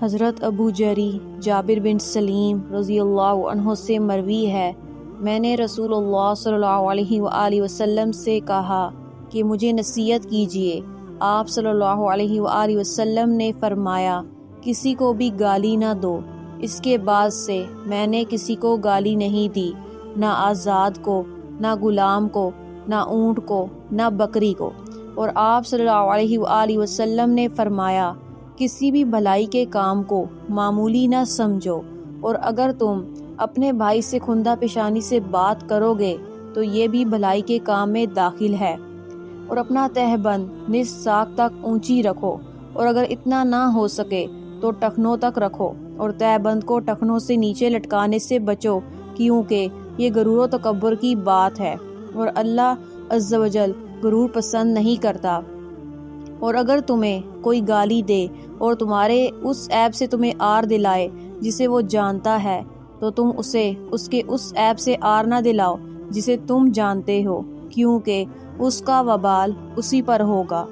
حضرت ابو جری جابر بن سلیم رضی اللہ عنہ سے مروی ہے، میں نے رسول اللہ صلی اللہ علیہ وآلہ وسلم سے کہا کہ مجھے نصیحت کیجیے۔ آپ صلی اللہ علیہ وآلہ وسلم نے فرمایا، کسی کو بھی گالی نہ دو۔ اس کے بعد سے میں نے کسی کو گالی نہیں دی، نہ آزاد کو، نہ غلام کو، نہ اونٹ کو، نہ بکری کو۔ اور آپ صلی اللہ علیہ وآلہ وسلم نے فرمایا، کسی بھی بھلائی کے کام کو معمولی نہ سمجھو، اور اگر تم اپنے بھائی سے خندہ پیشانی سے بات کرو گے تو یہ بھی بھلائی کے کام میں داخل ہے۔ اور اپنا تہبند نصف ساق تک اونچی رکھو، اور اگر اتنا نہ ہو سکے تو ٹخنوں تک رکھو، اور تہبند کو ٹخنوں سے نیچے لٹکانے سے بچو، کیونکہ یہ غرور و تکبر کی بات ہے، اور اللہ عز و جل غرور پسند نہیں کرتا۔ اور اگر تمہیں کوئی گالی دے اور تمہارے اس عیب سے تمہیں آر دلائے جسے وہ جانتا ہے، تو تم اسے اس کے اس عیب سے آر نہ دلاؤ جسے تم جانتے ہو، کیونکہ اس کا وبال اسی پر ہوگا۔